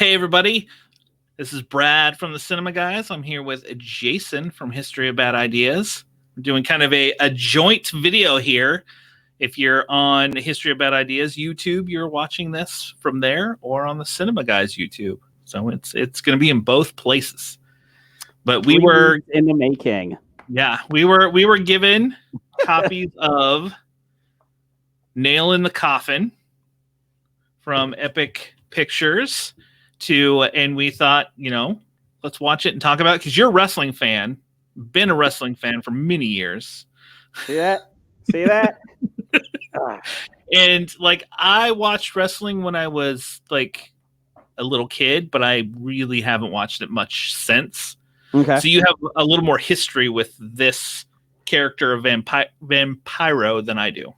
Hey, everybody. This is Brad from the Cinema Guys. I'm here with Jason from History of Bad Ideas. We're doing kind of a joint video here. If you're on History of Bad Ideas YouTube, you're watching this from there, or on the Cinema Guys YouTube. So it's going to be in both places. But we were in the making. Yeah, we were given copies of Nail in the Coffin from Epic Pictures and we thought, let's watch it and talk about it, because you're a wrestling fan, been a wrestling fan for many years. See that? And I watched wrestling when I was like a little kid, but I really haven't watched it much since. Okay. So you have a little more history with this character of Vampiro than I do.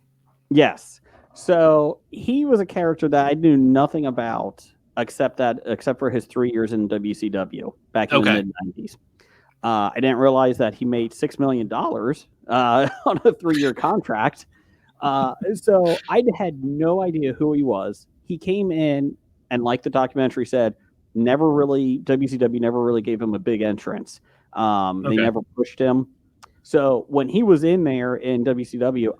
Yes. So he was a character that I knew nothing about except for his 3 years in WCW back in the mid-90s. I didn't realize that he made $6 million on a 3-year contract. So I had no idea who he was. He came in, and like the documentary said, WCW never really gave him a big entrance. They never pushed him. So when he was in there in WCW,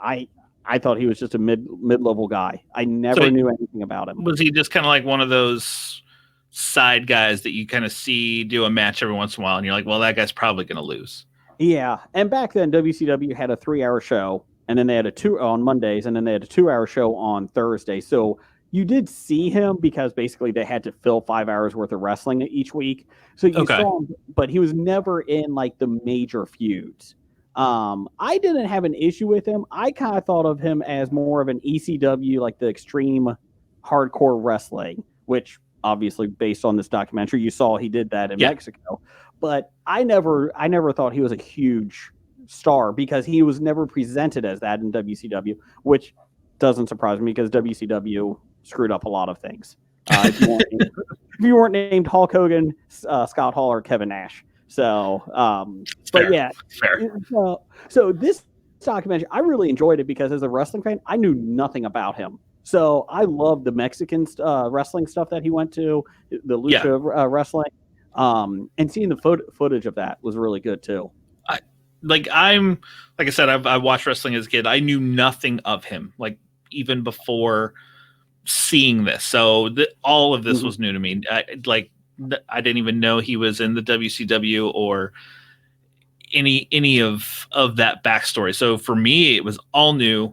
I thought he was just a mid-level guy. I never knew anything about him. Was he just kind of like one of those side guys that you kind of see do a match every once in a while, and you're like, well, that guy's probably going to lose? Yeah, and back then WCW had a 3-hour show, and then they had on Mondays, and then they had a 2-hour show on Thursday. So you did see him because basically they had to fill 5 hours worth of wrestling each week. So you saw him, but he was never in like the major feuds. I didn't have an issue with him. I kind of thought of him as more of an ECW, like the extreme hardcore wrestling, which obviously based on this documentary, you saw he did that in Mexico. But I never thought he was a huge star because he was never presented as that in WCW, which doesn't surprise me because WCW screwed up a lot of things. If you weren't named Hulk Hogan, Scott Hall, or Kevin Nash. So, but yeah. So this documentary, I really enjoyed it because as a wrestling fan, I knew nothing about him. So I loved the Mexican wrestling stuff that he went to, the lucha wrestling, and seeing the footage of that was really good too. Like I said, I watched wrestling as a kid. I knew nothing of him, like even before seeing this. So all of this was new to me. I didn't even know he was in the WCW or any of that backstory. So for me, it was all new,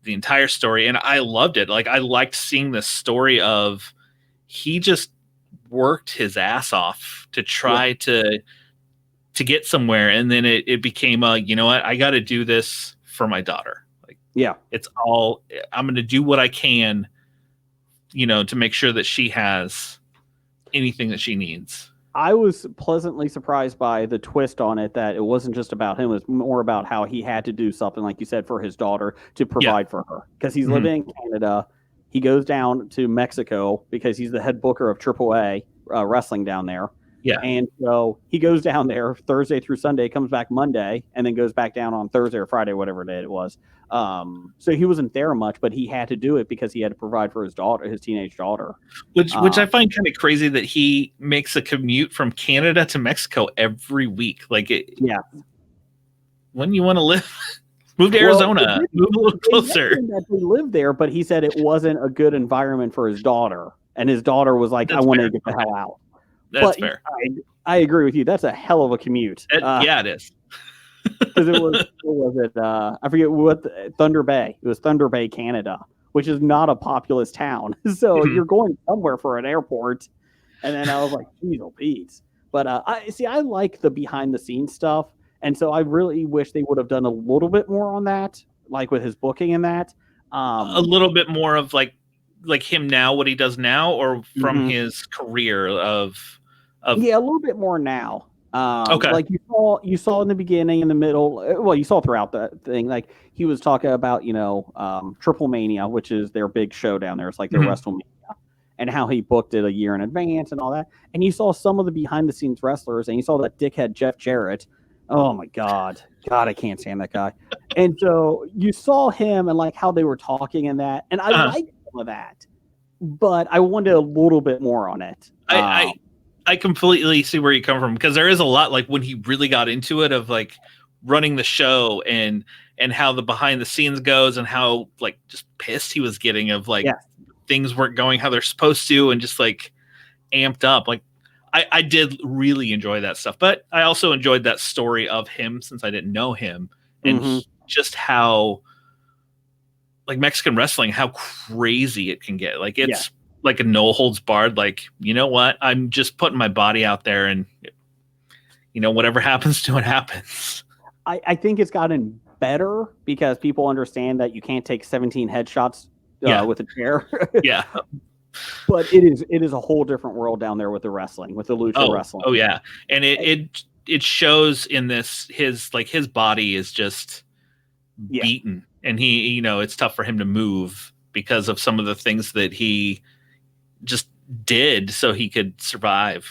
the entire story, and I loved it. Like I liked seeing the story of he just worked his ass off to try to get somewhere, and then it became you know what, I got to do this for my daughter. I'm going to do what I can, to make sure that she has anything that she needs. I was pleasantly surprised by the twist on it, that it wasn't just about him. It was more about how he had to do something, like you said, for his daughter to provide for her. Because he's living in Canada. He goes down to Mexico because he's the head booker of AAA wrestling down there. Yeah. And so he goes down there Thursday through Sunday, comes back Monday, and then goes back down on Thursday or Friday, whatever day it was. So he wasn't there much, but he had to do it because he had to provide for his daughter, his teenage daughter. Which I find kind of crazy that he makes a commute from Canada to Mexico every week. When you want to live, move to Arizona, move a little closer. That he lived there, but he said it wasn't a good environment for his daughter, and his daughter was like, "I want to get the hell out." That's fair. I agree with you. That's a hell of a commute. It is. Because I forget what, Thunder Bay. It was Thunder Bay, Canada, which is not a populous town. So you're going somewhere for an airport. And then I was like, geez, Pete. But I like the behind the scenes stuff. And so I really wish they would have done a little bit more on that, like with his booking and that. A little bit more of like him now, what he does now, or from his career of a little bit more now. Like you saw in the beginning, in the middle, well, you saw throughout the thing, like he was talking about, Triple Mania, which is their big show down there. It's like their WrestleMania, and how he booked it a year in advance and all that. And you saw some of the behind the scenes wrestlers, and you saw that dickhead Jeff Jarrett. Oh my God, I can't stand that guy. And so you saw him and like how they were talking and that, and I liked some of that, but I wanted a little bit more on it. I completely see where you come from, because there is a lot, like when he really got into it, of like running the show and how the behind the scenes goes, and how like just pissed he was getting of like things weren't going how they're supposed to, and just like amped up. Like I did really enjoy that stuff, but I also enjoyed that story of him, since I didn't know him, and just how like Mexican wrestling, how crazy it can get. Like it's like a no holds barred, like, you know what, I'm just putting my body out there, and you know, whatever happens to it happens. I think it's gotten better because people understand that you can't take 17 headshots with a chair. Yeah. But it is a whole different world down there with the wrestling, with the lucha wrestling. Oh yeah. And it shows in this, his body is just beaten, and he, you know, it's tough for him to move because of some of the things that he just did so he could survive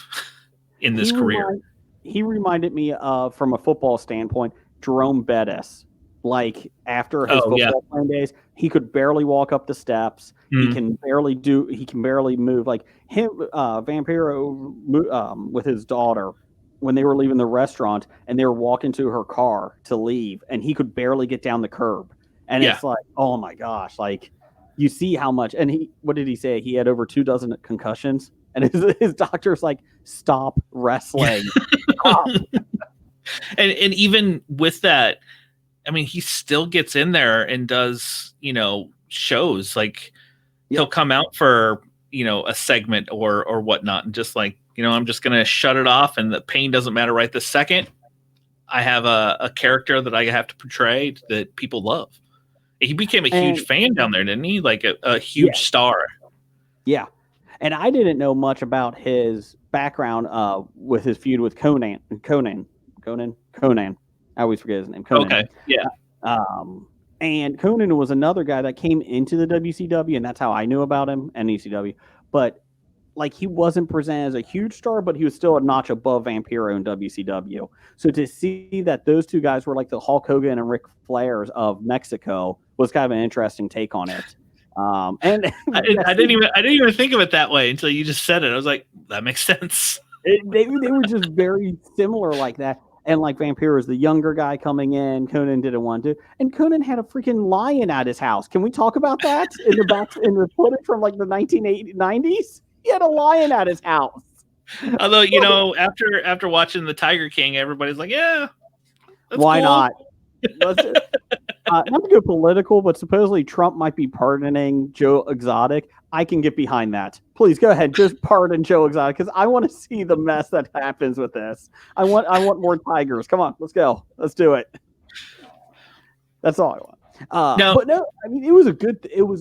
in this career. He reminded me of, from a football standpoint, Jerome Bettis. Like after his football playing days, he could barely walk up the steps. He can barely move. Like him, Vampiro, with his daughter, when they were leaving the restaurant and they were walking to her car to leave, and he could barely get down the curb. And it's like, oh my gosh, like you see how much. And what did he say? He had over 24 concussions, and his doctor's like, stop wrestling. Stop. And even with that, I mean, he still gets in there and does, you know, shows. Like he'll come out for, you know, a segment or whatnot, and just like, you know, I'm just gonna shut it off, and the pain doesn't matter right this second. I have a character that I have to portray that people love. He became a huge fan down there, didn't he? Like a huge star. Yeah. And I didn't know much about his background with his feud with Conan. I always forget his name. Conan. Okay. Yeah. And Conan was another guy that came into the WCW, and that's how I knew about him and ECW. But like, he wasn't presented as a huge star, but he was still a notch above Vampiro in WCW. So to see that those two guys were like the Hulk Hogan and Ric Flairs of Mexico was kind of an interesting take on it. And I didn't even think of it that way until you just said it. I was like, that makes sense. They were just very similar like that. And like Vampiro is the younger guy coming in. Conan didn't want to. And Conan had a freaking lion at his house. Can we talk about that in the footage from like the 1990s? He had a lion at his house. Although, you know, after watching the Tiger King, everybody's like, yeah, why cool. not? Not to go political, but supposedly Trump might be pardoning Joe Exotic. I can get behind that. Please go ahead, just pardon Joe Exotic, because I want to see the mess that happens with this. I want more tigers. Come on, let's go. Let's do it. That's all I want. But no, I mean, it was a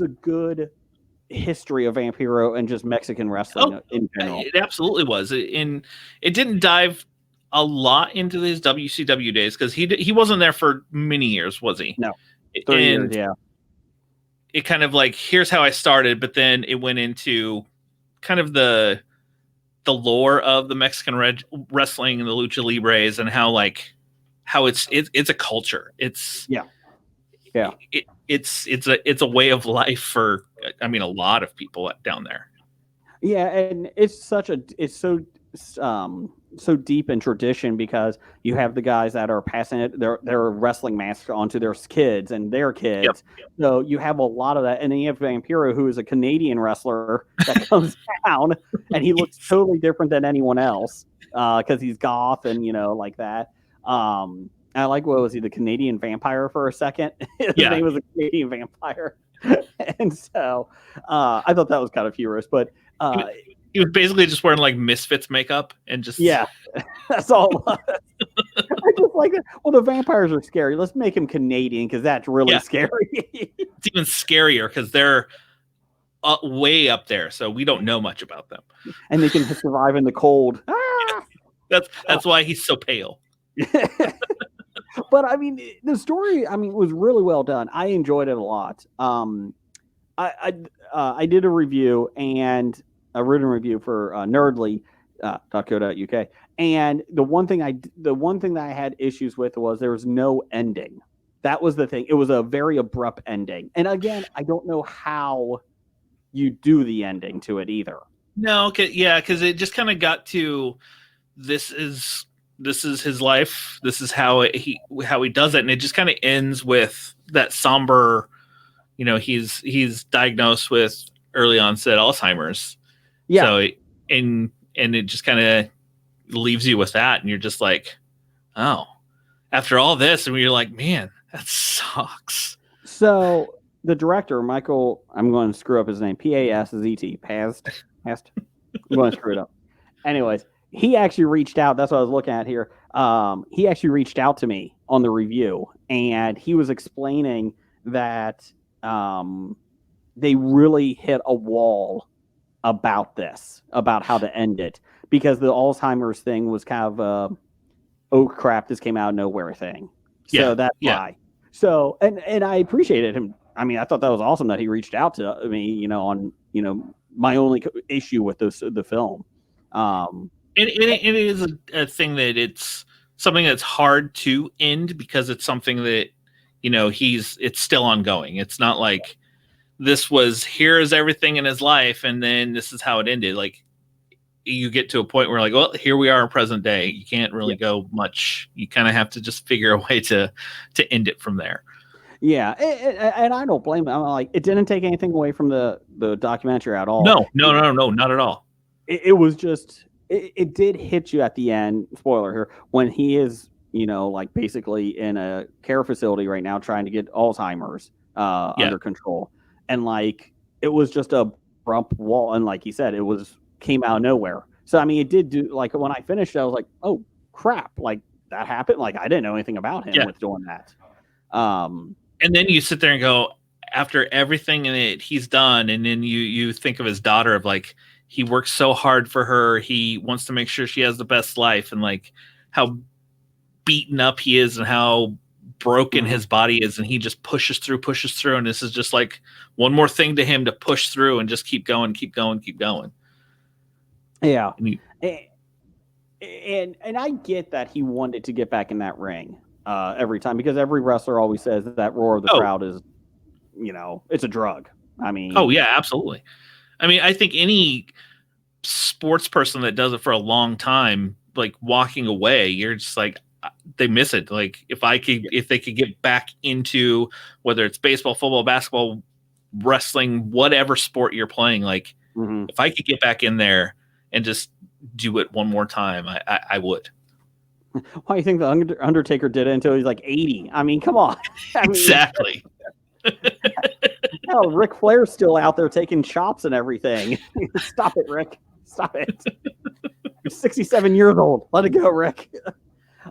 good history of Vampiro and just Mexican wrestling in general. It absolutely was. And it didn't dive a lot into his WCW days, because he wasn't there for many years, was he? No, 3 years, yeah. It kind of like, here's how I started, but then it went into kind of the lore of the Mexican wrestling and the lucha libres, and how it's a culture. It's it's a way of life for, I mean, a lot of people down there. Yeah, and it's so deep in tradition, because you have the guys that are passing it, their wrestling masks onto their kids and their kids. Yep. So you have a lot of that. And then you have Vampiro, who is a Canadian wrestler that comes down, and he looks totally different than anyone else because he's goth and, you know, like that. I like, what was he, the Canadian Vampire for a second? His name was the Canadian Vampire. And so I thought that was kind of humorous, but he was basically just wearing like Misfits makeup and just that's all. I just like that. Well, the vampires are scary. Let's make him Canadian, because that's really scary. It's even scarier because they're way up there, so we don't know much about them, and they can survive in the cold. That's why he's so pale. But I mean, the story, I mean, was really well done. I enjoyed it a lot. I did a review, and a written review for nerdly.co.uk. And the one thing that I had issues with was there was no ending. That was the thing. It was a very abrupt ending. And again, I don't know how you do the ending to it either. No, yeah, because it just kind of got to this is his life. This is how he does it, and it just kind of ends with that somber. He's diagnosed with early onset Alzheimer's. Yeah. So and it just kind of leaves you with that, and you're just like, oh, after all this, and you're like, man, that sucks. So the director, Michael, I'm going to screw up his name. P-A-S-Z-T. Past. I'm going to screw it up. Anyways, he actually reached out. That's what I was looking at here. He actually reached out to me on the review, and he was explaining that they really hit a wall about this, about how to end it, because the Alzheimer's thing was kind of oh crap, this came out of nowhere thing. So that's why. So and I appreciated him. I mean, I thought that was awesome that he reached out to me, on my only issue with the film. It is a thing that it's something that's hard to end because it's something that it's still ongoing. It's not like here's everything in his life and then this is how it ended. Like you get to a point where like, well, here we are in present day. You can't really go much. You kind of have to just figure a way to end it from there. Yeah, and I don't blame him. I'm like, it didn't take anything away from the documentary at all. No, not at all. It was just it did hit you at the end. Spoiler here, when he is like basically in a care facility right now trying to get Alzheimer's under control, and like it was just a abrupt wall, and like he said, came out of nowhere. So I mean, it did do like when I finished, I was like, oh crap, like that happened. Like I didn't know anything about him with doing that. And then you sit there and go, after everything that he's done, and then you think of his daughter, of like he works so hard for her, he wants to make sure she has the best life, and like how beaten up he is and how broken his body is, and he just pushes through, and this is just like one more thing to him to push through and just keep going. Yeah, and I get that he wanted to get back in that ring every time, because every wrestler always says that roar of the crowd is, it's a drug. I mean, oh yeah, absolutely. I mean, I think any sports person that does it for a long time, like walking away, you're just like, they miss it. Like if they could get back into whether it's baseball, football, basketball, wrestling, whatever sport you're playing, like if I could get back in there and just do it one more time, I would. Why do you think the Undertaker did it until he's like 80? I mean, come on. Exactly. Hell, Ric Flair's still out there taking chops and everything. Stop it, Rick. Stop it. You're 67 years old. Let it go, Rick.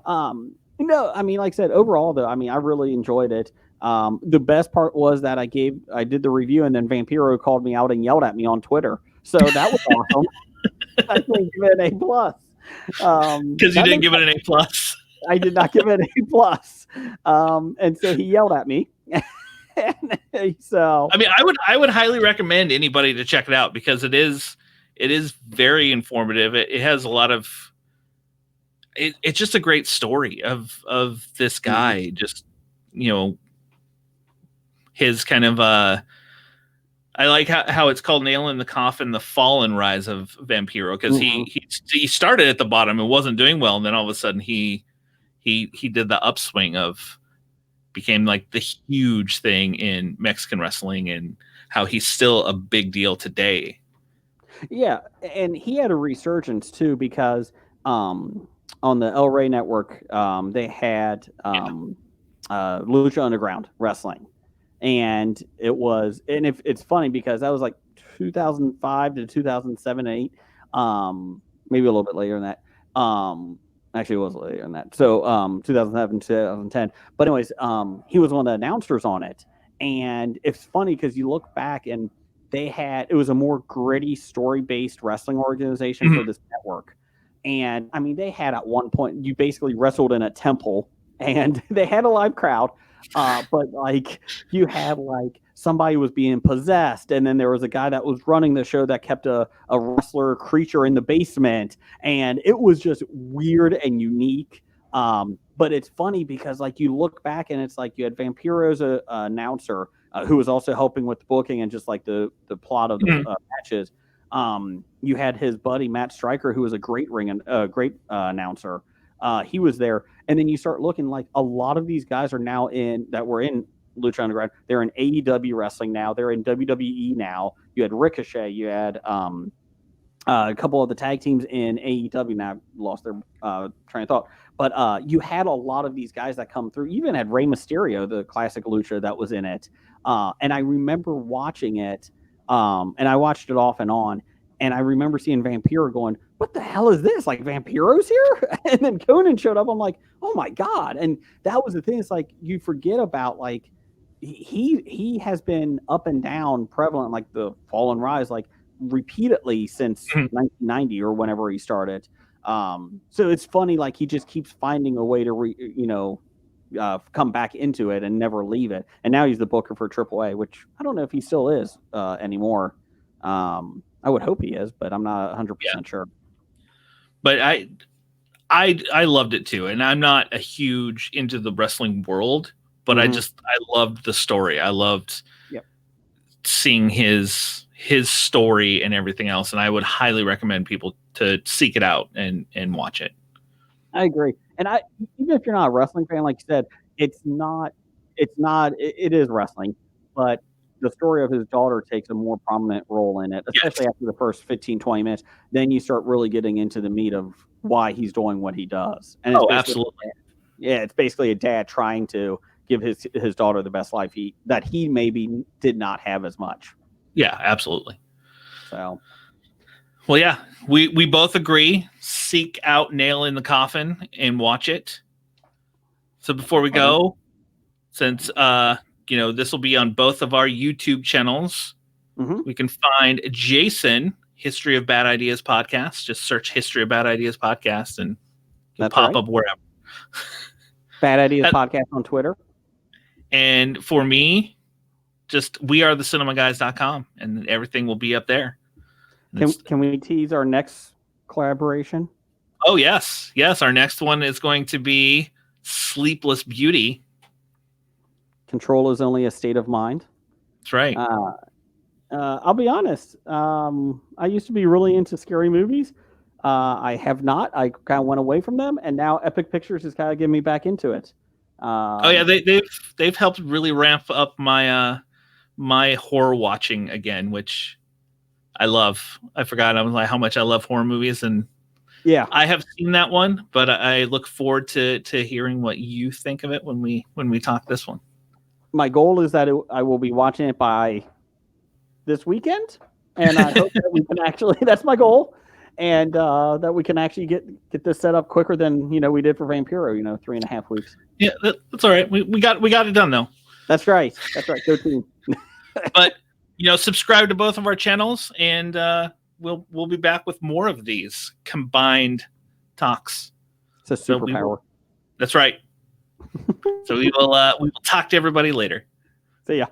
No, I mean, like I said, overall, though, I mean, I really enjoyed it. The best part was that I did the review, and then Vampiro called me out and yelled at me on Twitter. So that was awesome. I didn't give it an A+. Because you didn't give it an A+. I did not give it an A+. And so he yelled at me. So I mean, I would highly recommend anybody to check it out, because it is very informative. It has a lot of it's just a great story of this guy, just his kind of I like how it's called Nail in the Coffin, the Fall Rise of Vampiro, because he started at the bottom and wasn't doing well, and then all of a sudden he did the upswing of became like the huge thing in Mexican wrestling, and how he's still a big deal today. Yeah, and he had a resurgence too, because on the El Rey network they had Lucha Underground wrestling. And it's funny because that was like 2005 to 2007, 8, maybe a little bit later than that. Actually, it was later than that. So 2007, 2010. But anyways, he was one of the announcers on it. And it's funny because you look back and it was a more gritty, story-based wrestling organization for this network. And I mean, they had at one point, you basically wrestled in a temple, and they had a live crowd. But like you had like somebody was being possessed, and then there was a guy that was running the show that kept a wrestler creature in the basement, and it was just weird and unique. But it's funny because like you look back and it's like you had Vampiro's announcer who was also helping with the booking and just like the plot of the matches. You had his buddy Matt Stryker, who was a great announcer. He was there, and then you start looking like a lot of these guys are now that were in Lucha Underground. They're in AEW wrestling now. They're in WWE now. You had Ricochet. You had a couple of the tag teams in AEW now lost their train of thought. But you had a lot of these guys that come through. You even had Rey Mysterio, the classic Lucha, that was in it. And I remember watching it, and I watched it off and on. And I remember seeing Vampiro going, what the hell is this? Like, Vampiro's here? And then Conan showed up. I'm like, oh, my God. And that was the thing. It's like you forget about, like, he has been up and down prevalent, like the Fall and Rise, like, repeatedly since 1990 or whenever he started. So it's funny, like he just keeps finding a way to come back into it and never leave it. And now he's the booker for AAA, which I don't know if he still is anymore. I would hope he is, but I'm not 100% sure. But I loved it too, and I'm not a huge into the wrestling world, but I loved the story. I loved seeing his story and everything else, and I would highly recommend people to seek it out and watch it. I agree. And even if you're not a wrestling fan, like you said, it is wrestling, but the story of his daughter takes a more prominent role in it, especially after the first 15, 20 minutes. Then you start really getting into the meat of why he's doing what he does. And it's absolutely. Yeah, it's basically a dad trying to give his daughter the best life that he maybe did not have as much. Yeah, absolutely. So, well, yeah, we both agree. Seek out Nail in the Coffin and watch it. So before we go, since this will be on both of our YouTube channels, we can find Jason, History of Bad Ideas Podcast. Just search History of Bad Ideas Podcast and pop up wherever. Bad Ideas Podcast on Twitter. And for me, just wearethecinemaguys.com, and everything will be up there. Can we tease our next collaboration? Oh, yes. Our next one is going to be Sleepless Beauty. Control is only a state of mind. That's right. I'll be honest. I used to be really into scary movies. I have not. I kind of went away from them, and now Epic Pictures has kind of given me back into it. They've helped really ramp up my my horror watching again, which I love. I forgot how much I love horror movies, and I have seen that one, but I look forward to hearing what you think of it when we talk this one. My goal is that I will be watching it by this weekend, and I hope that we can actually. That's my goal, and that we can actually get this set up quicker than we did for Vampiro. 3.5 weeks. Yeah, that's all right. We got it done though. That's right. Go team. But subscribe to both of our channels, and we'll be back with more of these combined talks. It's a superpower. That's right. So we will talk to everybody later. See ya.